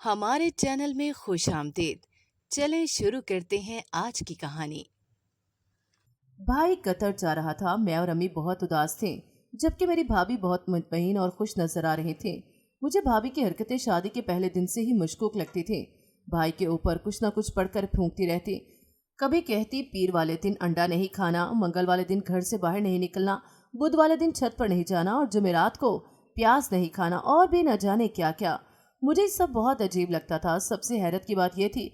हमारे चैनल में खुश आमदीद। चलें शुरू करते हैं आज की कहानी। भाई कतर जा रहा था। मैं और अम्मी बहुत उदास थे, जबकि मेरी भाभी बहुत मुतमईन और खुश नजर आ रहे थे। मुझे भाभी की हरकतें शादी के पहले दिन से ही मशकूक लगती थी। भाई के ऊपर कुछ न कुछ पढ़कर फूंकती रहती। कभी कहती पीर वाले दिन अंडा नहीं खाना, मंगल वाले दिन घर से बाहर नहीं निकलना, बुध वाले दिन छत पर नहीं जाना और जुमेरात को प्याज नहीं खाना, और भी न जाने क्या क्या। मुझे सब बहुत अजीब लगता था। सबसे हैरत की बात यह थी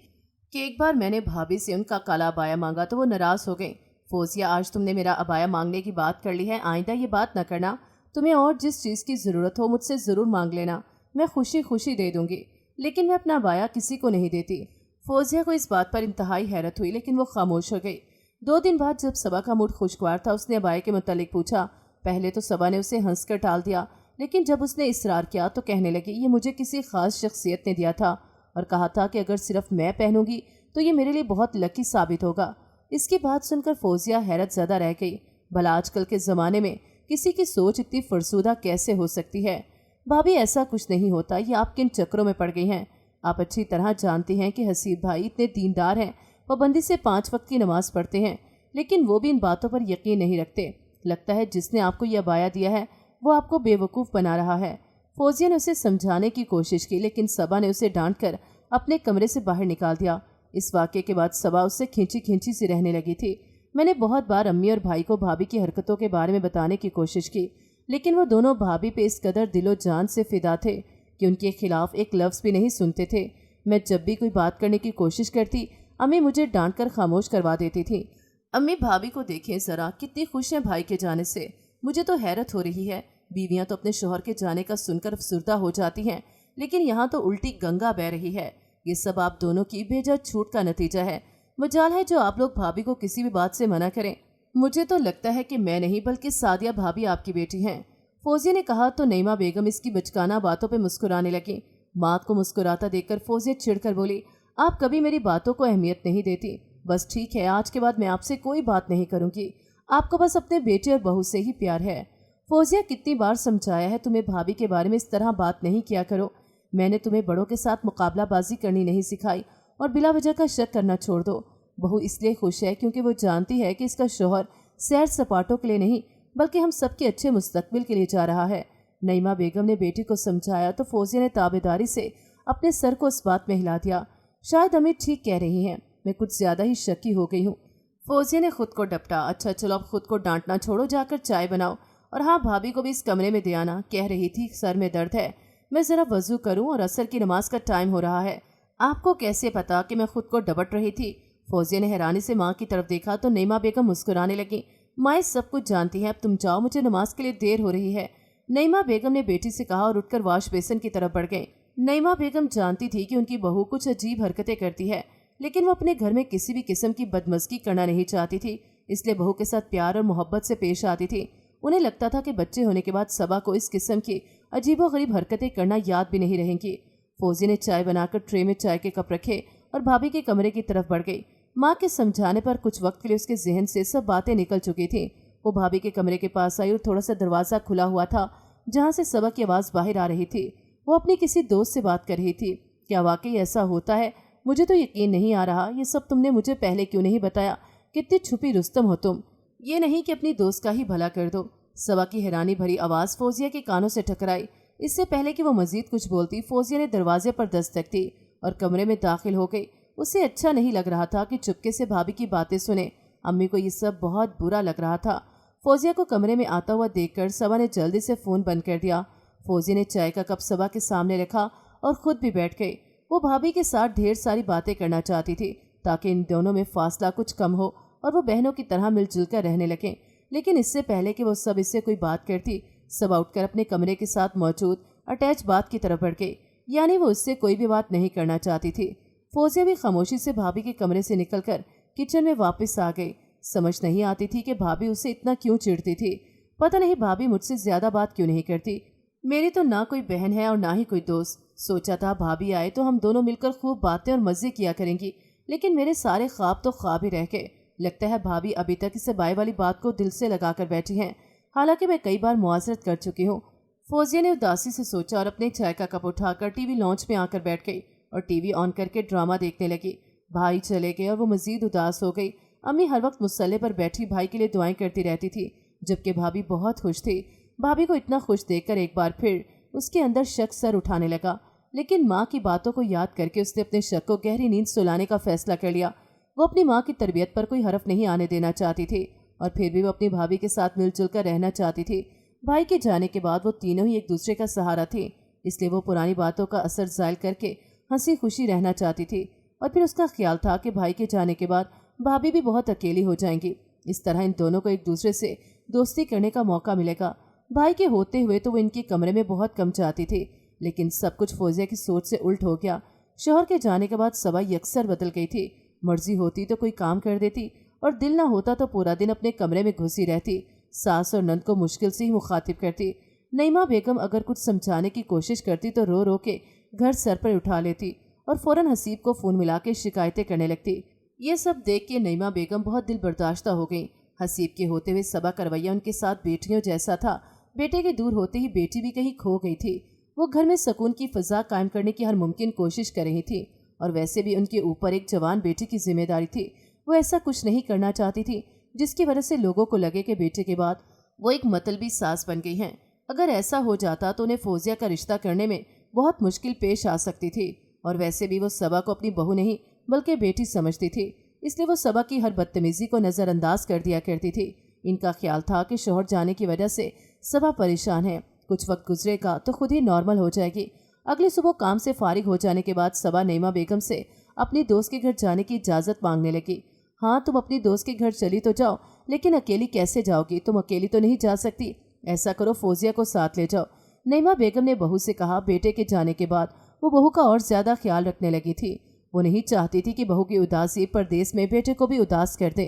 कि एक बार मैंने भाभी से उनका काला अबाया मांगा तो वो नाराज हो गई। फोजिया, आज तुमने मेरा अबाया मांगने की बात कर ली है, आइंदा ये बात न करना। तुम्हें और जिस चीज़ की ज़रूरत हो मुझसे ज़रूर मांग लेना, मैं खुशी खुशी दे दूंगी, लेकिन मैं अपना अबाया किसी को नहीं देती। फोजिया को इस बात पर इंतहाई हैरत हुई, लेकिन वो खामोश हो गई। 2 दिन बाद जब सबा का मूड खुशगवार था, उसने अबाया के मुतालिक पूछा। पहले तो सबा ने उसे हंसकर टाल दिया, लेकिन जब उसने इसरार किया तो कहने लगी, ये मुझे किसी खास शख्सियत ने दिया था और कहा था कि अगर सिर्फ मैं पहनूंगी तो ये मेरे लिए बहुत लकी साबित होगा। इसकी बात सुनकर फोजिया हैरत ज़्यादा रह गई। भला आजकल के ज़माने में किसी की सोच इतनी फरसूदा कैसे हो सकती है? भाभी, ऐसा कुछ नहीं होता, ये आप किन चक्रों में पड़ गई हैं? आप अच्छी तरह जानती हैं कि हसीब भाई इतने दीनदार हैं, पाबंदी से 5 वक्त की नमाज पढ़ते हैं, लेकिन वो भी इन बातों पर यकीन नहीं रखते। लगता है जिसने आपको यह अबाया दिया है वो आपको बेवकूफ़ बना रहा है। फौजिया ने उसे समझाने की कोशिश की, लेकिन सबा ने उसे डांट कर अपने कमरे से बाहर निकाल दिया। इस वाक़े के बाद सबा उससे खींची खींची सी रहने लगी थी। मैंने बहुत बार अम्मी और भाई को भाभी की हरकतों के बारे में बताने की कोशिश की, लेकिन वो दोनों भाभी पे इस कदर दिलो जान से फिदा थे कि उनके खिलाफ एक लफ्ज़ भी नहीं सुनते थे। मैं जब भी कोई बात करने की कोशिश करती, अम्मी मुझे डांट कर खामोश करवा देती थी। अम्मी, भाभी को देखें ज़रा, कितनी खुश हैं भाई के जाने से। मुझे तो हैरत हो रही है। बीवियां तो अपने शोहर के जाने का सुनकर अफसुर्दा हो जाती हैं, लेकिन यहाँ तो उल्टी गंगा बह रही है। ये सब आप दोनों की बेजा छूट का नतीजा है। मजाल है जो आप लोग भाभी को किसी भी बात से मना करें। मुझे तो लगता है कि मैं नहीं बल्कि सादिया भाभी आपकी बेटी हैं। फौजिया ने कहा तो नईमा बेगम इसकी बचकाना बातों पर मुस्कुराने लगी। माँ को मुस्कुराता देखकर फौजिया चिढ़कर बोली, आप कभी मेरी बातों को अहमियत नहीं देती। बस ठीक है, आज के बाद मैं आपसे कोई बात नहीं करूँगी। आपको बस अपने बेटे और बहू से ही प्यार है। फौजिया, कितनी बार समझाया है तुम्हें भाभी के बारे में इस तरह बात नहीं किया करो। मैंने तुम्हें बड़ों के साथ मुकाबलाबाजी करनी नहीं सिखाई, और बिला वजह का शक करना छोड़ दो। बहू इसलिए खुश है क्योंकि वो जानती है कि इसका शौहर सैर सपाटों के लिए नहीं बल्कि हम सबके अच्छे मुस्तकबिल के लिए जा रहा है। नईमा बेगम ने बेटी को समझाया तो फौजिया ने ताबेदारी से अपने सर को इस बात में हिला दिया। शायद अम्मी ठीक कह रही हैं, मैं कुछ ज़्यादा ही शकी हो गई हूँ। फौजिया ने खुद को डपटा। अच्छा चलो, अब खुद को डांटना छोड़ो, जाकर चाय बनाओ, और हाँ, भाभी को भी इस कमरे में दे आना। कह रही थी सर में दर्द है, मैं ज़रा वजू करूं और असर की नमाज का टाइम हो रहा है। आपको कैसे पता कि मैं खुद को डबट रही थी? फौजिया ने हैरानी से माँ की तरफ देखा तो नईमा बेगम मुस्कुराने लगी। माँ सब कुछ जानती हैं, अब तुम जाओ, मुझे नमाज के लिए देर हो रही है। नईमा बेगम ने बेटी से कहा और उठकर वाश बेसिन की तरफ बढ़ गई। नईमा बेगम जानती थी कि उनकी बहू कुछ अजीब हरकतें करती है, लेकिन वो अपने घर में किसी भी किस्म की बदमज़गी करना नहीं चाहती थी, इसलिए बहू के साथ प्यार और मोहब्बत से पेश आती थी। उन्हें लगता था कि बच्चे होने के बाद सबा को इस किस्म की अजीबोगरीब हरकतें करना याद भी नहीं रहेंगी। फौजी ने चाय बनाकर ट्रे में चाय के कप रखे और भाभी के कमरे की तरफ बढ़ गई। माँ के समझाने पर कुछ वक्त के लिए उसके जहन से सब बातें निकल चुकी थी। वो भाभी के कमरे के पास आई और थोड़ा सा दरवाज़ा खुला हुआ था जहाँ से सबा की आवाज़ बाहर आ रही थी। वो अपनी किसी दोस्त से बात कर रही थी। क्या वाकई ऐसा होता है? मुझे तो यकीन नहीं आ रहा। ये सब तुमने मुझे पहले क्यों नहीं बताया? कितनी छुपी रुस्तम हो तुम। ये नहीं कि अपनी दोस्त का ही भला कर दो। सबा की हैरानी भरी आवाज़ फौजिया के कानों से टकराई। इससे पहले कि वो मजीद कुछ बोलती, फौजिया ने दरवाजे पर दस्तक दी और कमरे में दाखिल हो गई। उसे अच्छा नहीं लग रहा था कि चुपके से भाभी की बातें सुने। अम्मी को ये सब बहुत बुरा लग रहा था। फौजिया को कमरे में आता हुआ देखकर सबा ने जल्दी से फ़ोन बंद कर दिया। फौजी ने चाय का कप सबा के सामने रखा और खुद भी बैठ गई। वो भाभी के साथ ढेर सारी बातें करना चाहती थी ताकि इन दोनों में फासला कुछ कम हो और वो बहनों की तरह मिलजुल कर रहने लगें। लेकिन इससे पहले कि वो सब इससे कोई बात करती, सबा उठकर अपने कमरे के साथ मौजूद अटैच बात की तरफ बढ़ गई। यानी वो उससे कोई भी बात नहीं करना चाहती थी। फौजिया भी खामोशी से भाभी के कमरे से निकलकर किचन में वापस आ गई। समझ नहीं आती थी कि भाभी उसे इतना क्यों चिढ़ती थी। पता नहीं भाभी मुझसे ज़्यादा बात क्यों नहीं करती। मेरी तो ना कोई बहन है और ना ही कोई दोस्त। सोचा था भाभी आए तो हम दोनों मिलकर खूब बातें और मज़े किया करेंगी, लेकिन मेरे सारे ख्वाब तो ख्वाब ही रह गए। लगता है भाभी अभी तक इस बाय वाली बात को दिल से लगा कर बैठी हैं, हालांकि मैं कई बार मुआसरत कर चुकी हूँ। फौजिया ने उदासी से सोचा और अपने चाय का कप उठाकर टीवी लॉन्च में आकर बैठ गई। और टीवी ऑन करके ड्रामा देखने लगी। भाई चले गए और वो मजीद उदास हो गई। अम्मी हर वक्त मुसल्ले पर बैठी भाई के लिए दुआएं करती रहती थी, जबकि भाभी बहुत खुश थी। भाभी को इतना खुश देखकर एक बार फिर उसके अंदर शक सर उठाने लगा, लेकिन माँ की बातों को याद करके उसने अपने शक को गहरी नींद सुलाने का फैसला कर लिया। वो अपनी माँ की तरबियत पर कोई हरफ नहीं आने देना चाहती थी और फिर भी वो अपनी भाभी के साथ मिलजुल कर रहना चाहती थी। भाई के जाने के बाद वो तीनों ही एक दूसरे का सहारा थे, इसलिए वो पुरानी बातों का असर ज़ायल करके हंसी खुशी रहना चाहती थी। और फिर उसका ख्याल था कि भाई के जाने के बाद भाभी भी बहुत अकेली हो जाएंगी। इस तरह इन दोनों को एक दूसरे से दोस्ती करने का मौका मिलेगा। भाई के होते हुए तो वो इनके कमरे में बहुत कम जाती थी, लेकिन सब कुछ फौजिया की सोच से उल्ट हो गया। शौहर के जाने के बाद सबा यकसर बदल गई थी। मर्जी होती तो कोई काम कर देती और दिल ना होता तो पूरा दिन अपने कमरे में घुसी रहती। सास और नंद को मुश्किल से ही मुखातिब करती। नईमा बेगम अगर कुछ समझाने की कोशिश करती तो रो रो के घर सर पर उठा लेती और फौरन हसीब को फ़ोन मिला के शिकायतें करने लगती। ये सब देख के नईमा बेगम बहुत दिल बर्दाश्ता हो गई। हसीब के होते हुए सबा का रवैया उनके साथ बेटियों जैसा था। बेटे के दूर होते ही बेटी भी कहीं खो गई थी। वो घर में सुकून की फ़ज़ा कायम करने की हर मुमकिन कोशिश कर रही थी और वैसे भी उनके ऊपर एक जवान बेटी की जिम्मेदारी थी। वो ऐसा कुछ नहीं करना चाहती थी जिसकी वजह से लोगों को लगे कि बेटे के बाद वो एक मतलबी सास बन गई हैं। अगर ऐसा हो जाता तो उन्हें फौजिया का रिश्ता करने में बहुत मुश्किल पेश आ सकती थी और वैसे भी वो सबा को अपनी बहू नहीं बल्कि बेटी समझती थी, इसलिए वो सबा की हर बदतमीज़ी को नज़रअंदाज कर दिया करती थी। इनका ख्याल था कि शौहर जाने की वजह से सबा परेशान है, कुछ वक्त गुजरेगा तो खुद ही नॉर्मल हो जाएगी। अगली सुबह काम से फारिग हो जाने के बाद सबा नईमा बेगम से अपनी दोस्त के घर जाने की इजाज़त मांगने लगी। हाँ, तुम अपनी दोस्त के घर चली तो जाओ, लेकिन अकेली कैसे जाओगी? तुम अकेली तो नहीं जा सकती। ऐसा करो, फौजिया को साथ ले जाओ। नईमा बेगम ने बहू से कहा। बेटे के जाने के बाद वो बहू का और ज़्यादा ख्याल रखने लगी थी। वो नहीं चाहती थी कि बहू की उदासी परदेश में बेटे को भी उदास कर दे।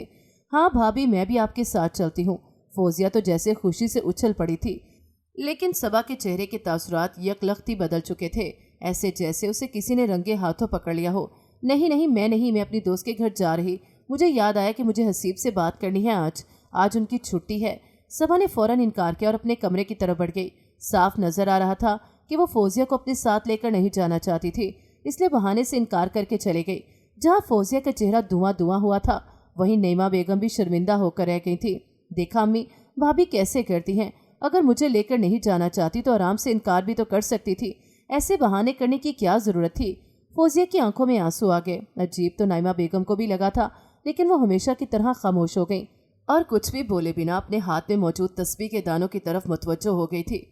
हाँ भाभी, मैं भी आपके साथ चलती हूँ। फौजिया तो जैसे खुशी से उछल पड़ी थी, लेकिन सबा के चेहरे के तासुरात यकलख्ती बदल चुके थे, ऐसे जैसे उसे किसी ने रंगे हाथों पकड़ लिया हो। नहीं नहीं, मैं अपनी दोस्त के घर जा रही। मुझे याद आया कि मुझे हसीब से बात करनी है। आज उनकी छुट्टी है। सबा ने फौरन इनकार किया और अपने कमरे की तरफ बढ़ गई। साफ नजर आ रहा था कि वो फौजिया को अपने साथ लेकर नहीं जाना चाहती थी, इसलिए बहाने से इनकार करके चले गई। जहाँ फौजिया का चेहरा धुआं धुआं हुआ था, वहीं नईमा बेगम भी शर्मिंदा होकर रह गई थी। देखा अम्मी, भाभी कैसे करती हैं। अगर मुझे लेकर नहीं जाना चाहती तो आराम से इनकार भी तो कर सकती थी। ऐसे बहाने करने की क्या ज़रूरत थी? फौजिया की आंखों में आंसू आ गए। अजीब तो नईमा बेगम को भी लगा था, लेकिन वो हमेशा की तरह खामोश हो गई और कुछ भी बोले बिना अपने हाथ में मौजूद तस्बीह के दानों की तरफ मुतवज्जो हो गई थी।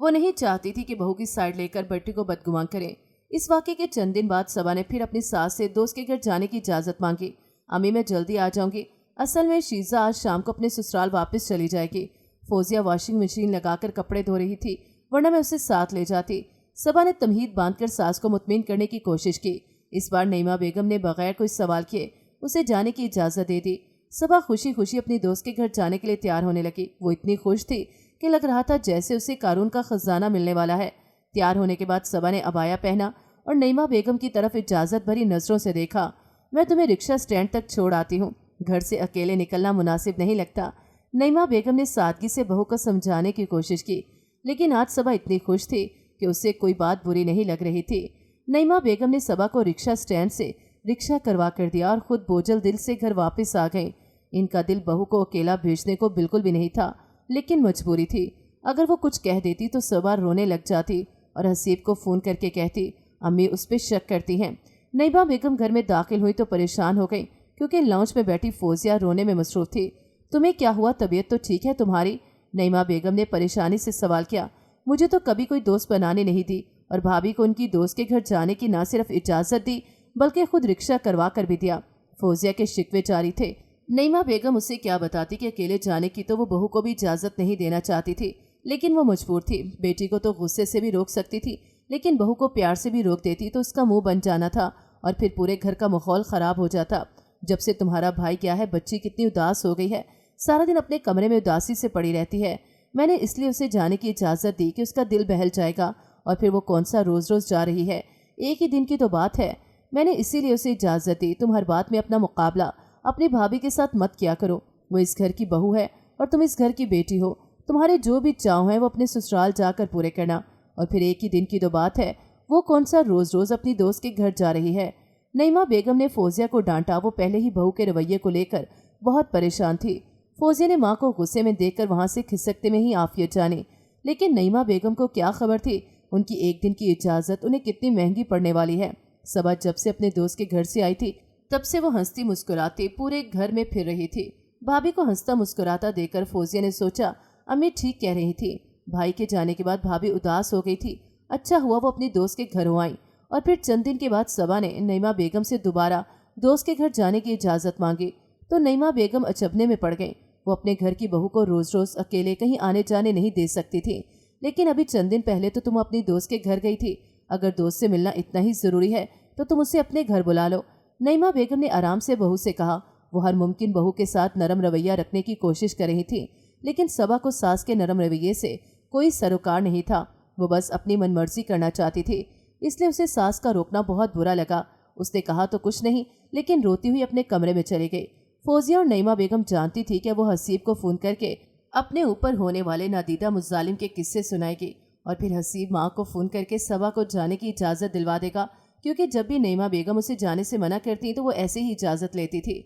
वो नहीं चाहती थी कि बहू की साइड लेकर बेटी को बदगुमान करे। इस वाक़े के चंद दिन बाद सबा ने फिर अपनी सास से दोस्त के घर जाने की इजाज़त मांगी। अम्मी, मैं जल्दी आ जाऊंगी। असल में शीज़ा आज शाम को अपने ससुराल वापस चली जाएगी। फौजिया वॉशिंग मशीन लगाकर कपड़े धो रही थी, वरना मैं उसे साथ ले जाती। सबा ने तमहीद बांधकर सास को मुतमिन करने की कोशिश की। इस बार नईमा बेगम ने बगैर कोई सवाल किए उसे जाने की इजाज़त दे दी। सबा खुशी खुशी अपनी दोस्त के घर जाने के लिए तैयार होने लगी। वो इतनी खुश थी कि लग रहा था जैसे उसे कारून का खजाना मिलने वाला है। तैयार होने के बाद सबा ने अबाया पहना और नईमा बेगम की तरफ इजाज़त भरी नज़रों से देखा। मैं तुम्हें रिक्शा स्टैंड तक छोड़ आती हूँ, घर से अकेले निकलना मुनासिब नहीं लगता। नईमा बेगम ने सादगी से बहू को समझाने की कोशिश की, लेकिन आज सबा इतनी खुश थी कि उससे कोई बात बुरी नहीं लग रही थी। नईमा बेगम ने सबा को रिक्शा स्टैंड से रिक्शा करवा कर दिया और खुद बोझल दिल से घर वापस आ गई। इनका दिल बहू को अकेला भेजने को बिल्कुल भी नहीं था, लेकिन मजबूरी थी। अगर वो कुछ कह देती तो सबा रोने लग जाती और हसीब को फ़ोन करके कहती, अम्मी उस पर शक करती हैं। नईमा बेगम घर में दाखिल हुई तो परेशान हो गई, क्योंकि लाउंज में बैठी फौजिया रोने में मसरूफ़ थी। तुम्हें क्या हुआ? तबीयत तो ठीक है तुम्हारी? नईमा बेगम ने परेशानी से सवाल किया। मुझे तो कभी कोई दोस्त बनाने नहीं दी और भाभी को उनकी दोस्त के घर जाने की ना सिर्फ इजाज़त दी बल्कि खुद रिक्शा करवा कर भी दिया। फौजिया के शिकवे जारी थे। नईमा बेगम उसे क्या बताती कि अकेले जाने की तो वो बहू को भी इजाज़त नहीं देना चाहती थी, लेकिन वो मजबूर थी। बेटी को तो गुस्से से भी रोक सकती थी, लेकिन बहू को प्यार से भी रोक देती तो उसका मुंह बन जाना था और फिर पूरे घर का माहौल ख़राब हो जाता। जब से तुम्हारा भाई गया है, बच्ची कितनी उदास हो गई है, सारा दिन अपने कमरे में उदासी से पड़ी रहती है। मैंने इसलिए उसे जाने की इजाज़त दी कि उसका दिल बहल जाएगा, और फिर वो कौन सा रोज़ रोज़ जा रही है, एक ही दिन की तो बात है। मैंने इसीलिए उसे इजाज़त दी। तुम हर बात में अपना मुकाबला अपनी भाभी के साथ मत किया करो। वो इस घर की बहू है और तुम इस घर की बेटी हो। तुम्हारे जो भी चाव हैं वो अपने ससुराल जाकर पूरे करना, और फिर एक ही दिन की तो बात है, वो कौन सा रोज रोज अपनी दोस्त के घर जा रही है। नईमा बेगम ने फौजिया को डांटा। वो पहले ही बहू के रवैये को लेकर बहुत परेशान थी। फौजिया ने माँ को गुस्से में देखकर वहां से खिसकते में ही आफियत जानी, लेकिन नईमा बेगम को क्या खबर थी उनकी एक दिन की इजाजत उन्हें कितनी महंगी पड़ने वाली है। सबा जब से अपने दोस्त के घर से आई थी तब से वो हंसती मुस्कुराती पूरे घर में फिर रही थी। भाभी को हंसता मुस्कुराता देखकर फौजिया ने सोचा अम्मी ठीक कह रही थी। भाई के जाने के बाद भाभी उदास हो गई थी। अच्छा हुआ वो अपनी दोस्त के घर आई। और फिर चंद दिन के बाद सबा ने नईमा बेगम से दोबारा दोस्त के घर जाने की इजाज़त मांगी तो नईमा बेगम अचंभे में पड़ गईं। वो अपने घर की बहू को रोज रोज अकेले कहीं आने जाने नहीं दे सकती थी। लेकिन अभी चंद दिन पहले तो तुम अपनी दोस्त के घर गई थी। अगर दोस्त से मिलना इतना ही ज़रूरी है तो तुम उसे अपने घर बुला लो। नईमा बेगम ने आराम से बहू से कहा। वो हर मुमकिन बहू के साथ नरम रवैया रखने की कोशिश कर रही थी, लेकिन सबा को सास के नरम रवैये से कोई सरोकार नहीं था। वो बस अपनी मनमर्जी करना चाहती थी, इसलिए उसे सास का रोकना बहुत बुरा लगा। उसने कहा तो कुछ नहीं, लेकिन रोती हुई अपने कमरे में चली गई। फौजिया और नईमा बेगम जानती थी कि वो हसीब को फ़ोन करके अपने ऊपर होने वाले नादीदा मुजालिम के किस्से सुनाएगी और फिर हसीब माँ को फ़ोन करके सबा को जाने की इजाज़त दिलवा देगा, क्योंकि जब भी नईमा बेगम उसे जाने से मना करती तो वो ऐसे ही इजाज़त लेती थी।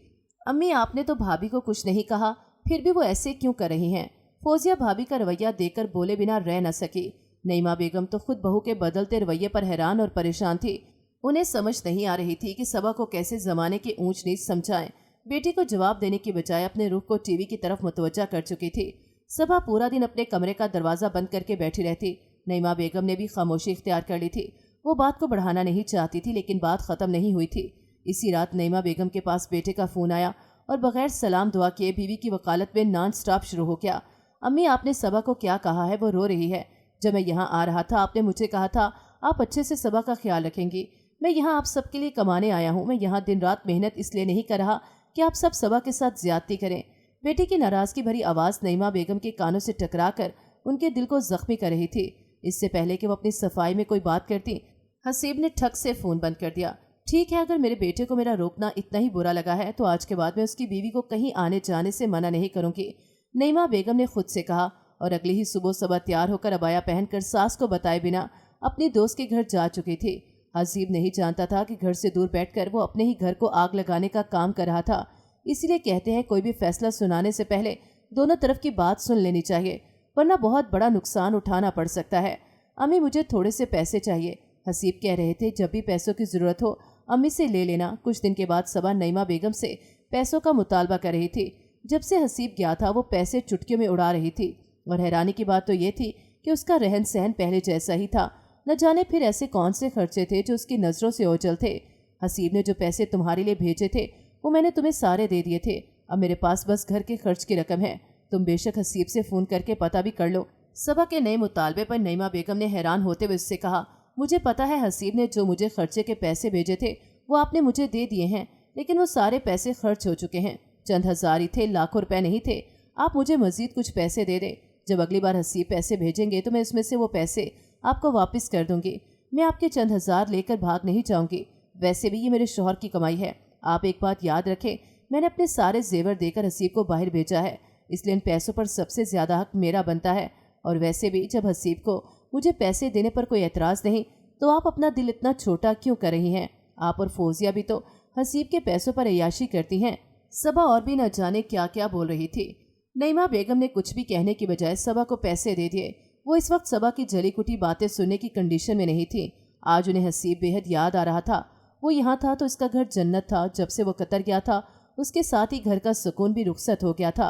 अम्मी आपने तो भाभी को कुछ नहीं कहा, फिर भी वो ऐसे क्यों कर रही हैं? फौजिया भाभी का रवैया देखकर बोले बिना रह न सकी। नईमा बेगम तो खुद बहू के बदलते रवैये पर हैरान और परेशान थी। उन्हें समझ नहीं आ रही थी कि सबा को कैसे ज़माने की ऊंच नीच समझाएं। बेटी को जवाब देने की बजाय अपने रुख को टीवी की तरफ मुतवज्जा कर चुकी थी। सबा पूरा दिन अपने कमरे का दरवाज़ा बंद करके बैठी रहती। नईमा बेगम ने भी खामोशी इख्तियार कर ली थी। वो बात को बढ़ाना नहीं चाहती थी, लेकिन बात ख़त्म नहीं हुई थी। इसी रात नईमा बेगम के पास बेटे का फ़ोन आया और बगैर सलाम दुआ किए बीवी की वकालत में नॉन स्टॉप शुरू हो गया। अम्मी आपने सबा को क्या कहा है? वो रो रही है। जब मैं यहाँ आ रहा था आपने मुझे कहा था आप अच्छे से सबा का ख्याल रखेंगी। मैं यहाँ आप सबके लिए कमाने आया हूँ। मैं यहाँ दिन रात मेहनत इसलिए नहीं कर रहा कि आप सब सबा के साथ ज्यादती करें। बेटी की नाराज़गी भरी आवाज़ नईमा बेगम के कानों से टकरा कर उनके दिल को जख्मी कर रही थी। इससे पहले कि वो अपनी सफाई में कोई बात करती, हसीब ने ठग से फ़ोन बंद कर दिया। ठीक है, अगर मेरे बेटे को मेरा रोकना इतना ही बुरा लगा है तो आज के बाद मैं उसकी बीवी को कहीं आने जाने से मना नहीं करूँगी, नईमा बेगम ने खुद से कहा। और अगली ही सुबह सबा तैयार होकर अबाया पहनकर सास को बताए बिना अपनी दोस्त के घर जा चुकी थी। हसीब नहीं जानता था कि घर से दूर बैठकर वो अपने ही घर को आग लगाने का काम कर रहा था। इसीलिए कहते हैं कोई भी फैसला सुनाने से पहले दोनों तरफ की बात सुन लेनी चाहिए, वरना बहुत बड़ा नुकसान उठाना पड़ सकता है। अम्मी मुझे थोड़े से पैसे चाहिए, हसीब कह रहे थे। जब भी पैसों की ज़रूरत हो अम्मी से ले लेना। कुछ दिन के बाद सबा नईमा बेगम से पैसों का मुतालबा कर रही थी। जब से हसीब गया था वो पैसे चुटकियों में उड़ा रही थी। और हैरानी की बात तो ये थी कि उसका रहन सहन पहले जैसा ही था। न जाने फिर ऐसे कौन से खर्चे थे जो उसकी नज़रों से ओझल थे। हसीब ने जो पैसे तुम्हारे लिए भेजे थे वो मैंने तुम्हें सारे दे दिए थे। अब मेरे पास बस घर के खर्च की रकम है। तुम बेशक हसीब से फ़ोन करके पता भी कर लो। सबा के नए मुतालबे पर नईमा बेगम ने हैरान होते हुए उससे कहा, मुझे पता है हसीब ने जो मुझे खर्चे के पैसे भेजे थे वो आपने मुझे दे दिए हैं, लेकिन वो सारे पैसे खर्च हो चुके हैं। चंद हज़ार ही थे, लाखों रुपए नहीं थे। आप मुझे मज़ीद कुछ पैसे दे दें। जब अगली बार हसीब पैसे भेजेंगे तो मैं इसमें से वो पैसे आपको वापस कर दूंगी। मैं आपके चंद हज़ार लेकर भाग नहीं जाऊंगी। वैसे भी ये मेरे शौहर की कमाई है। आप एक बात याद रखें, मैंने अपने सारे जेवर देकर हसीब को बाहर भेजा है, इसलिए इन पैसों पर सबसे ज़्यादा हक मेरा बनता है। और वैसे भी जब हसीब को मुझे पैसे देने पर कोई एतराज़ नहीं तो आप अपना दिल इतना छोटा क्यों कर रही हैं? आप और फौजिया भी तो हसीब के पैसों पर अय्याशी करती हैं। सबा और भी न जाने क्या क्या बोल रही थी। नईमा बेगम ने कुछ भी कहने की बजाय सबा को पैसे दे दिए। वो इस वक्त सबा की जली कुटी बातें सुनने की कंडीशन में नहीं थी। आज उन्हें हसीब बेहद याद आ रहा था। वो यहाँ था तो इसका घर जन्नत था। जब से वो कतर गया था उसके साथ ही घर का सुकून भी रुखसत हो गया था।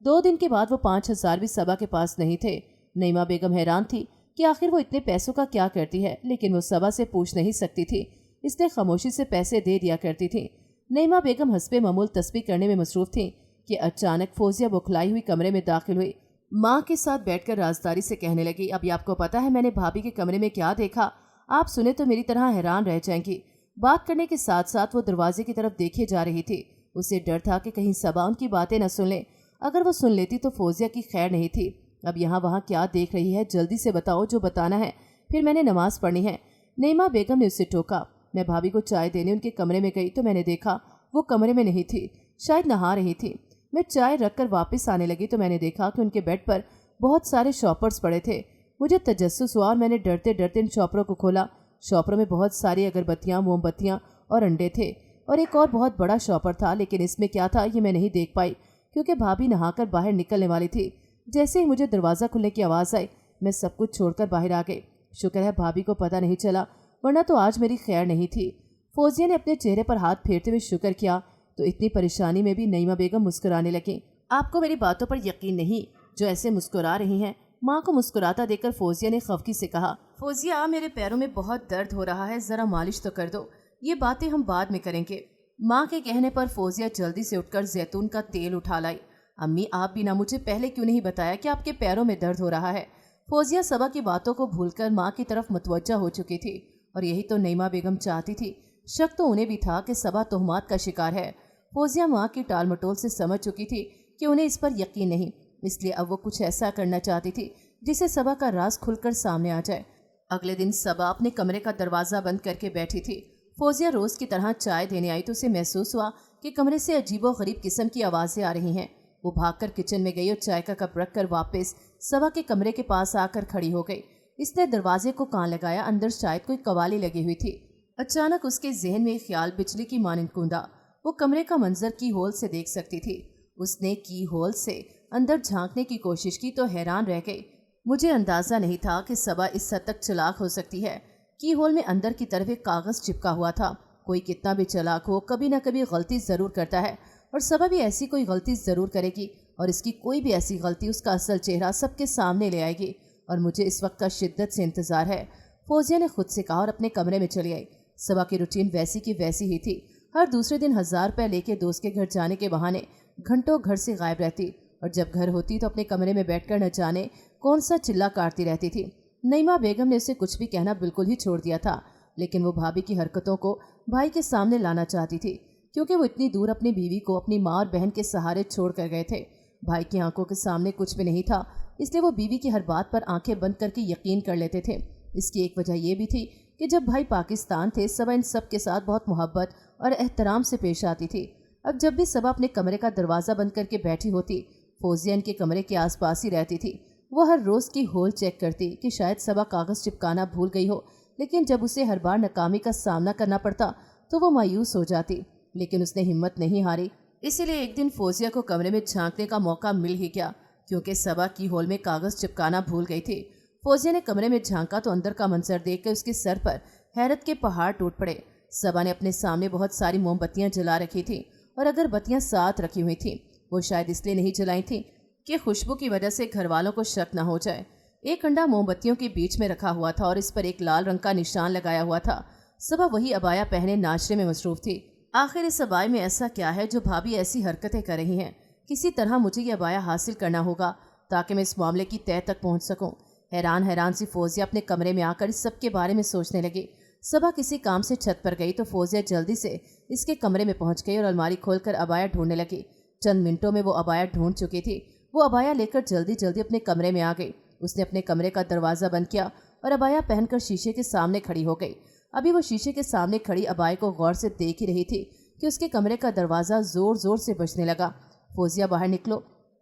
2 दिन के बाद वो 5,000 भी सबा के पास नहीं थे। नईमा बेगम हैरान थी कि आखिर वो इतने पैसों का क्या करती है, लेकिन वो सबा से पूछ नहीं सकती थी, इसलिए खामोशी से पैसे दे दिया करती थी। नईमा बेगम हस्बे मामूल तस्बीह करने में मसरूफ थी कि अचानक फौजिया बुखलाई हुई कमरे में दाखिल हुई। माँ के साथ बैठकर राजदारी से कहने लगी, अभी आपको पता है मैंने भाभी के कमरे में क्या देखा? आप सुने तो मेरी तरह हैरान रह जाएंगी। बात करने के साथ साथ वो दरवाजे की तरफ देखे जा रही थी। उसे डर था कि कहीं सबा उनकी बातें न सुन ले। अगर वो सुन लेती तो फौजिया की खैर नहीं थी। अब यहाँ वहाँ क्या देख रही है? जल्दी से बताओ जो बताना है, फिर मैंने नमाज पढ़नी है। नईमा बेगम ने उससे टोका। मैं भाभी को चाय देने उनके कमरे में गई तो मैंने देखा वो कमरे में नहीं थी, शायद नहा रही थी। मैं चाय रखकर वापस आने लगी तो मैंने देखा कि उनके बेड पर बहुत सारे शॉपर्स पड़े थे। मुझे तजस्सुस हुआ और मैंने डरते डरते इन शॉपरों को खोला शॉपरों में बहुत सारी अगरबत्तियाँ, मोमबत्तियाँ और अंडे थे, और एक और बहुत बड़ा शॉपर था, लेकिन इसमें क्या था ये मैं नहीं देख पाई क्योंकि भाभी नहाकर बाहर निकलने वाली थी। जैसे ही मुझे दरवाज़ा खुलने की आवाज़ आई, मैं सब कुछ छोड़कर बाहर आ गई। शुक्र है भाभी को पता नहीं चला, वरना तो आज मेरी खैर नहीं थी। फौजिया ने अपने चेहरे पर हाथ फेरते हुए शुक्र किया तो इतनी परेशानी में भी नईमा बेगम मुस्कुराने लगी। आपको मेरी बातों पर यकीन नहीं जो ऐसे मुस्कुरा रही हैं? माँ को मुस्कुराता देखकर फौजिया ने खफकी से कहा। फौजिया, मेरे पैरों में बहुत दर्द हो रहा है, जरा मालिश तो कर दो, ये बातें हम बाद में करेंगे। माँ के कहने पर फौजिया जल्दी से उठकर जैतून का तेल उठा लाई। अम्मी, आप भी ना मुझे पहले क्यों नहीं बताया कि आपके पैरों में दर्द हो रहा है? फौजिया सबा की बातों को भूलकर माँ की तरफ मुतवज्जा हो चुकी थी, और यही तो नईमा बेगम चाहती थी। शक तो उन्हें भी था कि सबा तोहमात का शिकार है। फौजिया माँ की टाल मटोल से समझ चुकी थी कि उन्हें इस पर यकीन नहीं, इसलिए अब वो कुछ ऐसा करना चाहती थी जिससे सबा का राज खुलकर सामने आ जाए। अगले दिन सबा अपने कमरे का दरवाज़ा बंद करके बैठी थी। फौजिया रोज़ की तरह चाय देने आई तो उसे महसूस हुआ कि कमरे से अजीबोगरीब किस्म की आवाज़ें आ रही हैं। वो भागकर किचन में गई और चाय का कप रख कर वापस सबा के कमरे के पास आकर खड़ी हो गई। इसने दरवाजे को कान लगाया, अंदर शायद कोई कवाली लगी हुई थी। अचानक उसके जहन में ख्याल बिजली की मानंद कूदा। वो कमरे का मंजर की होल से देख सकती थी। उसने की होल से अंदर झांकने की कोशिश की तो हैरान रह गई। मुझे अंदाज़ा नहीं था कि सबा इस हद तक चालाक हो सकती है। की होल में अंदर की तरफ एक कागज़ चिपका हुआ था। कोई कितना भी चालाक हो, कभी ना कभी गलती ज़रूर करता है, और सबा भी ऐसी कोई गलती ज़रूर करेगी, और इसकी कोई भी ऐसी गलती उसका असल चेहरा सबके सामने ले आएगी, और मुझे इस वक्त का शिद्दत से इंतज़ार है। फौजिया ने खुद से कहा और अपने कमरे में चली आई। सबा की रूटीन वैसी की वैसी ही थी। हर दूसरे दिन 1000 रुपये लेके दोस्त के घर जाने के बहाने घंटों घर से गायब रहती, और जब घर होती तो अपने कमरे में बैठकर न जाने कौन सा चिल्ला काटती रहती थी। नईमा बेगम ने उसे कुछ भी कहना बिल्कुल ही छोड़ दिया था, लेकिन वो भाभी की हरकतों को भाई के सामने लाना चाहती थी, क्योंकि वो इतनी दूर अपनी बीवी को अपनी माँ और बहन के सहारे छोड़ कर गए थे। भाई की आंखों के सामने कुछ भी नहीं था, इसलिए वो बीवी की हर बात पर आंखें बंद करके यकीन कर लेते थे। इसकी एक वजह यह भी थी कि जब भाई पाकिस्तान थे, सबा इन सब के साथ बहुत मोहब्बत और एहतराम से पेश आती थी। अब जब भी सबा अपने कमरे का दरवाज़ा बंद करके बैठी होती, फौजिया इनके कमरे के आसपास ही रहती थी। वो हर रोज़ की होल चेक करती कि शायद सबा कागज़ चिपकाना भूल गई हो, लेकिन जब उसे हर बार नाकामी का सामना करना पड़ता तो वो मायूस हो जाती, लेकिन उसने हिम्मत नहीं हारी। इसीलिए एक दिन फौजिया को कमरे में झांकने का मौका मिल ही गया, क्योंकि सबा की होल में कागज़ चिपकाना भूल गई थी। फौजिया ने कमरे में झांका तो अंदर का मंजर देखकर उसके सर पर हैरत के पहाड़ टूट पड़े। सबा ने अपने सामने बहुत सारी मोमबत्तियां जला रखी थी, और अगरबत्तियां साथ रखी हुई थी। वो शायद इसलिए नहीं जलाई थी कि खुशबू की वजह से घर वालों को शक न हो जाए। एक अंडा मोमबत्तियों के बीच में रखा हुआ था और इस पर एक लाल रंग का निशान लगाया हुआ था। सबा वही अबाया पहने नाश्ते में मसरूफ थी। आखिर इस अबाए में ऐसा क्या है जो भाभी ऐसी हरकतें कर रही हैं? किसी तरह मुझे ये अबाया हासिल करना होगा ताकि मैं इस मामले की तह तक पहुंच सकूं। हैरान सी फौजिया अपने कमरे में आकर इस सब के बारे में सोचने लगी। सबा किसी काम से छत पर गई तो फौजिया जल्दी से इसके कमरे में पहुंच गई और अलमारी खोलकर अबाया ढूंढने लगी। चंद मिनटों में वो अबाया ढूंढ चुकी थी। वो अबाया लेकर जल्दी जल्दी अपने कमरे में आ गई। उसने अपने कमरे का दरवाज़ा बंद किया और अबाया पहनकर शीशे के सामने खड़ी हो गई। अभी वो शीशे के सामने खड़ी अबाया को गौर से देख ही रही थी कि उसके कमरे का दरवाज़ा ज़ोर ज़ोर से बजने लगा। फौजिया, बाहर निकलो,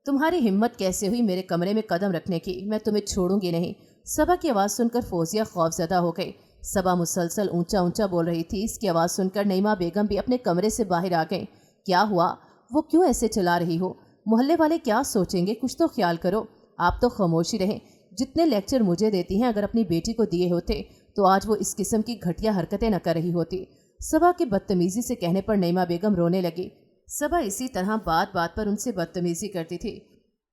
तुम्हारी हिम्मत कैसे हुई मेरे कमरे में कदम रखने की? मैं तुम्हें छोड़ूंगी नहीं। सबा की आवाज़ सुनकर फौजिया खौफजदा हो गई। सबा मुसलसल ऊंचा ऊंचा बोल रही थी। इसकी आवाज़ सुनकर नईमा बेगम भी अपने कमरे से बाहर आ गई। क्या हुआ? वो क्यों ऐसे चला रही हो? मोहल्ले वाले क्या सोचेंगे? कुछ तो ख्याल करो। आप तो खामोशी रहें। जितने लेक्चर मुझे देती हैं, अगर अपनी बेटी को दिए होते तो आज वो इस किस्म की घटिया हरकतें न कर रही होती। सबा की बदतमीजी से कहने पर नईमा बेगम रोने लगी। सबा इसी तरह बात बात पर उनसे बदतमीजी करती थी।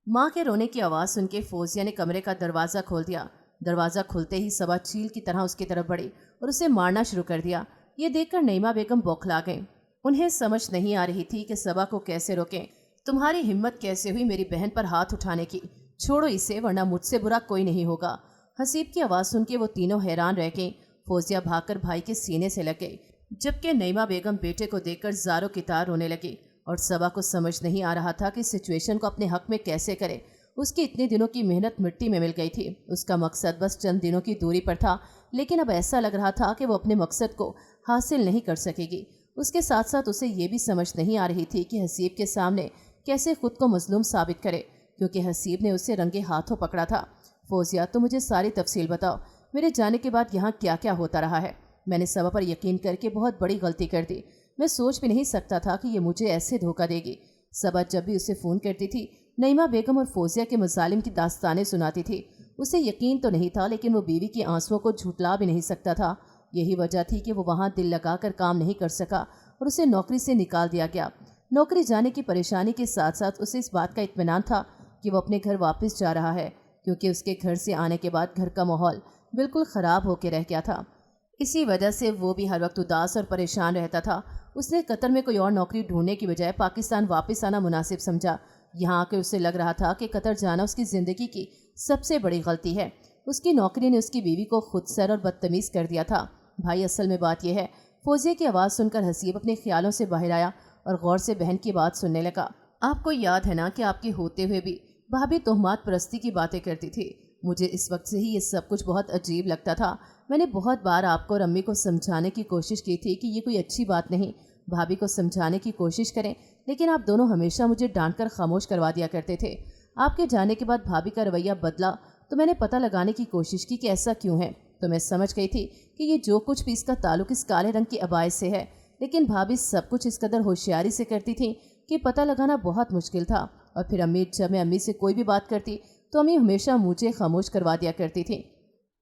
माँ के रोने की आवाज़ सुन के फौजिया ने कमरे का दरवाज़ा खोल दिया। दरवाज़ा खुलते ही सबा चील की तरह उसकी तरफ बढ़ी और उसे मारना शुरू कर दिया। ये देखकर नईमा बेगम बौखला गई। उन्हें समझ नहीं आ रही थी कि सबा को कैसे रोकें। तुम्हारी हिम्मत कैसे हुई मेरी बहन पर हाथ उठाने की? छोड़ो इसे, वरना मुझसे बुरा कोई नहीं होगा। हसीब की आवाज़ सुन के वो तीनों हैरान रह गईं। फौजिया भागकर भाई के सीने से लग गई, जबकि नईमा बेगम बेटे को देखकर ज़ारो की तार रोने लगी। और सबा को समझ नहीं आ रहा था कि सिचुएशन को अपने हक में कैसे करे। उसकी इतने दिनों की मेहनत मिट्टी में मिल गई थी। उसका मकसद बस चंद दिनों की दूरी पर था, लेकिन अब ऐसा लग रहा था कि वो अपने मकसद को हासिल नहीं कर सकेगी। उसके साथ साथ उसे ये भी समझ नहीं आ रही थी कि हसीब के सामने कैसे खुद को मजलूम साबित करे, क्योंकि हसीब ने उसे रंगे हाथों पकड़ा था। फौजिया, तुम मुझे सारी तफसील बताओ। मेरे जाने के बाद यहाँ क्या क्या होता रहा है। मैंने सबा पर यकीन करके बहुत बड़ी गलती कर दी। मैं सोच भी नहीं सकता था कि ये मुझे ऐसे धोखा देगी। सबा जब भी उसे फ़ोन करती थी, नईमा बेगम और फौजिया के मज़ालिम की दास्तानें सुनाती थी। उसे यकीन तो नहीं था, लेकिन वो बीवी की आंसुओं को झुठला भी नहीं सकता था। यही वजह थी कि वो वहाँ दिल लगाकर काम नहीं कर सका और उसे नौकरी से निकाल दिया गया। नौकरी जाने की परेशानी के साथ साथ उसे इस बात का इत्मीनान था कि वो अपने घर वापस जा रहा है, क्योंकि उसके घर से आने के बाद घर का माहौल बिल्कुल ख़राब होकर रह गया था। इसी वजह से वो भी हर वक्त उदास और परेशान रहता था। उसने कतर में कोई और नौकरी ढूंढने की बजाय पाकिस्तान वापस आना मुनासिब समझा। यहाँ आकर उसे लग रहा था कि कतर जाना उसकी ज़िंदगी की सबसे बड़ी गलती है। उसकी नौकरी ने उसकी बीवी को खुदसर और बदतमीज़ कर दिया था। भाई, असल में बात यह है, फौजिया की आवाज़ सुनकर हसीब अपने ख्यालों से बाहर आया और गौर से बहन की बात सुनने लगा। आपको याद है ना कि आपके होते हुए भी भाभी तोहमात परस्ती की बातें करती थी। मुझे इस वक्त से ही ये सब कुछ बहुत अजीब लगता था। मैंने बहुत बार आपको और अम्मी को समझाने की कोशिश की थी कि ये कोई अच्छी बात नहीं, भाभी को समझाने की कोशिश करें, लेकिन आप दोनों हमेशा मुझे डांट कर खामोश करवा दिया करते थे। आपके जाने के बाद भाभी का रवैया बदला तो मैंने पता लगाने की कोशिश की कि ऐसा क्यों है। तो मैं समझ गई थी कि ये जो कुछ भी इसका ताल्लुक इस काले रंग की अबायत से है, लेकिन भाभी सब कुछ इस कदर होशियारी से करती थी कि पता लगाना बहुत मुश्किल था। और फिर जब मैं अम्मी से कोई भी बात करती तो अम्मी हमेशा मुझे खामोश करवा दिया करती थी।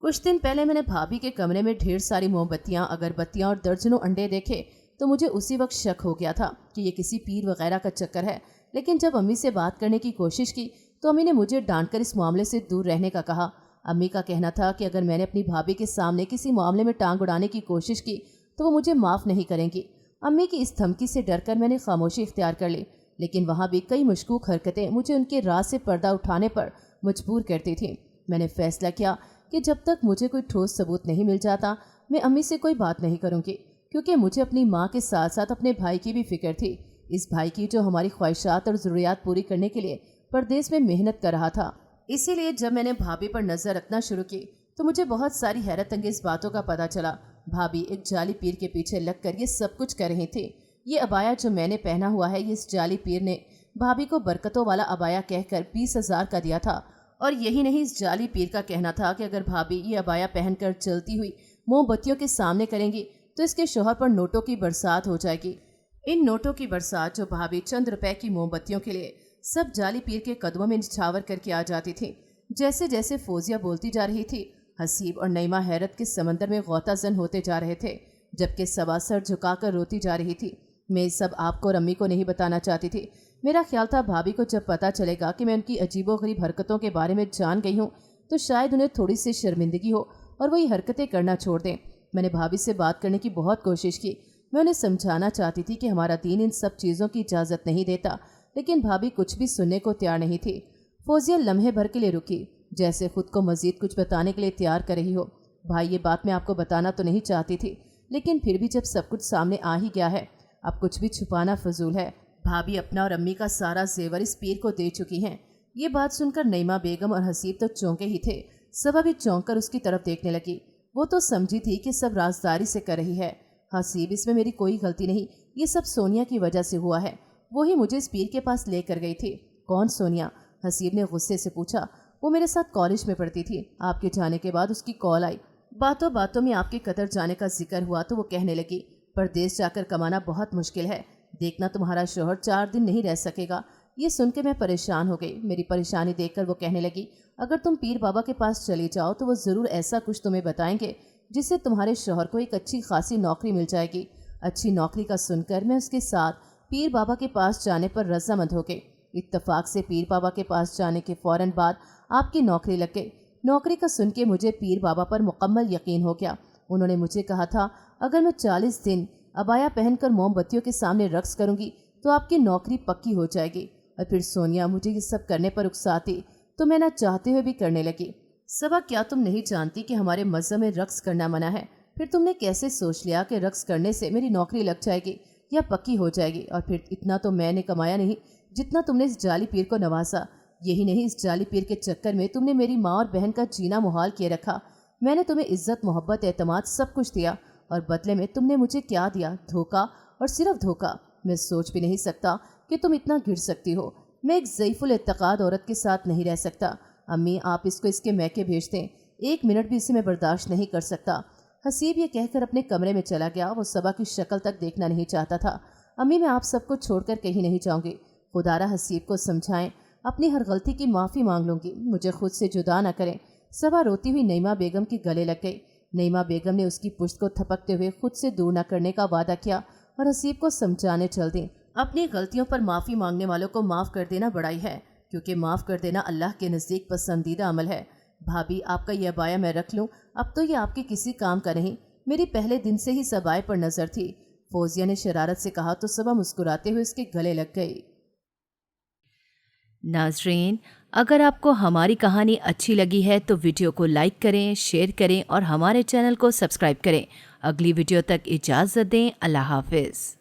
कुछ दिन पहले मैंने भाभी के कमरे में ढेर सारी मोमबत्तियाँ, अगरबत्तियाँ और दर्जनों अंडे देखे तो मुझे उसी वक्त शक हो गया था कि ये किसी पीर वगैरह का चक्कर है। लेकिन जब अम्मी से बात करने की कोशिश की तो अम्मी ने मुझे डांटकर इस मामले से दूर रहने का कहा। अम्मी का कहना था कि अगर मैंने अपनी भाभी के सामने किसी मामले में टांग उड़ाने की कोशिश की तो वो मुझे माफ़ नहीं करेंगी। अम्मी की इस धमकी से डरकर मैंने खामोशी इख्तियार कर ली, लेकिन वहाँ भी कई मशकूक हरकतें मुझे उनके राज से पर्दा उठाने पर मजबूर करती थी। मैंने फैसला किया कि जब तक मुझे कोई ठोस सबूत नहीं मिल जाता मैं अम्मी से कोई बात नहीं करूँगी, क्योंकि मुझे अपनी माँ के साथ साथ अपने भाई की भी फिक्र थी। इस भाई की जो हमारी ख्वाहिशात और ज़रूरियात पूरी करने के लिए परदेश में मेहनत कर रहा था। इसीलिए जब मैंने भाभी पर नज़र रखना शुरू की तो मुझे बहुत सारी हैरत अंगेज़ बातों का पता चला। भाभी एक जाली पीर के पीछे लगकर ये सब कुछ कर रही थी। ये अबाया जो मैंने पहना हुआ है, ये इस जाली पीर ने भाभी को बरकतों वाला अबाया कहकर 20,000 का दिया था। और यही नहीं, इस जाली पीर का कहना था कि अगर भाभी ये अबाया पहनकर चलती हुई मोमबत्तियों के सामने करेंगी तो इसके शौहर पर नोटों की बरसात हो जाएगी। इन नोटों की बरसात जो भाभी चंद रुपए की मोमबत्तियों के लिए सब जाली पीर के कदमों में निछावर करके आ जाती थी। जैसे जैसे फौजिया बोलती जा रही थी, हसीब और नईमा हैरत के समंदर में गौताजन होते जा रहे थे, जबकि सबा सर झुकाकर रोती जा रही थी। मैं सब आपको और अम्मी को नहीं बताना चाहती थी। मेरा ख्याल था भाभी को जब पता चलेगा कि मैं उनकी अजीबोगरीब हरकतों के बारे में जान गई हूँ तो शायद उन्हें थोड़ी सी शर्मिंदगी हो और वही हरकतें करना छोड़ दें। मैंने भाभी से बात करने की बहुत कोशिश की। मैं उन्हें समझाना चाहती थी कि हमारा दीन इन सब चीज़ों की इजाज़त नहीं देता, लेकिन भाभी कुछ भी सुनने को तैयार नहीं थी। फौजिया लम्हे भर के लिए रुकी, जैसे खुद को मज़ीद कुछ बताने के लिए तैयार कर रही हो। भाई, ये बात मैं आपको बताना तो नहीं चाहती थी, लेकिन फिर भी जब सब कुछ सामने आ ही गया है, अब कुछ भी छुपाना फजूल है। भाभी अपना और अम्मी का सारा जेवर इस पीर को दे चुकी हैं। ये बात सुनकर नईमा बेगम और हसीब तो चौंके ही थे। सबा भी चौंक कर उसकी तरफ देखने लगी। वो तो समझी थी कि सब राजदारी से कर रही है। हसीब, इसमें मेरी कोई गलती नहीं, ये सब सोनिया की वजह से हुआ है। वही मुझे इस पीर के पास लेकर गई थी। कौन सोनिया? हसीब ने गुस्से से पूछा। वो मेरे साथ कॉलेज में पढ़ती थी। आपके जाने के बाद उसकी कॉल आई। बातों बातों में आपके कतर जाने का जिक्र हुआ तो वो कहने लगी, परदेश जाकर कमाना बहुत मुश्किल है। देखना तुम्हारा शौहर 4 दिन नहीं रह सकेगा। ये सुन के मैं परेशान हो गई। मेरी परेशानी देखकर वो कहने लगी, अगर तुम पीर बाबा के पास चली जाओ तो वो ज़रूर ऐसा कुछ तुम्हें बताएंगे जिससे तुम्हारे शौहर को एक अच्छी खासी नौकरी मिल जाएगी। अच्छी नौकरी का सुनकर मैं उसके साथ पीर बाबा के पास जाने पर रज़ामंद हो गई। इत्तफाक से पीर बाबा के पास जाने के फ़ौरन बाद आपकी नौकरी लग गई। नौकरी का सुन के मुझे पीर बाबा पर मुकम्मल यकीन हो गया। उन्होंने मुझे कहा था, अगर मैं 40 दिन अबाया पहनकर मोमबत्तियों के सामने रक्स करूंगी तो आपकी नौकरी पक्की हो जाएगी। और फिर सोनिया मुझे ये सब करने पर उकसाती तो मैं ना चाहते हुए भी करने लगी। सबा, क्या तुम नहीं जानती कि हमारे मज़हब में रक्स करना मना है? फिर तुमने कैसे सोच लिया कि रक्स करने से मेरी नौकरी लग जाएगी या पक्की हो जाएगी? और फिर इतना तो मैंने कमाया नहीं जितना तुमने इस जाली पीर को नवाजा। यही नहीं, इस जाली पीर के चक्कर में तुमने मेरी माँ और बहन का जीना मुहाल किए रखा। मैंने तुम्हें इज्जत, मोहब्बत, एतमाद सब कुछ दिया और बदले में तुमने मुझे क्या दिया? धोखा, और सिर्फ धोखा। मैं सोच भी नहीं सकता कि तुम इतना गिर सकती हो। मैं एक ज़ईफ़ुल इत्तिक़ाद औरत के साथ नहीं रह सकता। अम्मी, आप इसको इसके मैके भेज दें। 1 मिनट भी इसे मैं बर्दाश्त नहीं कर सकता। हसीब ये कहकर अपने कमरे में चला गया। वो सबा की शक्ल तक देखना नहीं चाहता था। अम्मी, मैं आप सबको छोड़कर कहीं नहीं जाऊंगी। खुदारा हसीब को समझाएं, अपनी हर गलती की माफ़ी मांग लूंगी, मुझे खुद से जुदा न करें। सबा रोती हुई नईमा बेगम के गले लग गई। नईमा बेगम ने उसकी पुश्त को थपकते हुए खुद से दूर न करने का वादा किया और हसीब को समझाने चल दी। अपनी गलतियों पर माफ़ी मांगने वालों को माफ़ कर देना बड़ाई है, क्योंकि माफ़ कर देना अल्लाह के नज़दीक पसंदीदा अमल है। भाभी, आपका यह अबाया मैं रख लूं? अब तो ये आपके किसी काम का नहीं। मेरी पहले दिन से ही सबाए पर नज़र थी। फौजिया ने शरारत से कहा तो सबा मुस्कुराते हुए उसके गले लग गई। नाज़रीन, अगर आपको हमारी कहानी अच्छी लगी है तो वीडियो को लाइक करें, शेयर करें और हमारे चैनल को सब्सक्राइब करें। अगली वीडियो तक इजाज़त दें। अल्लाह हाफ़िज़।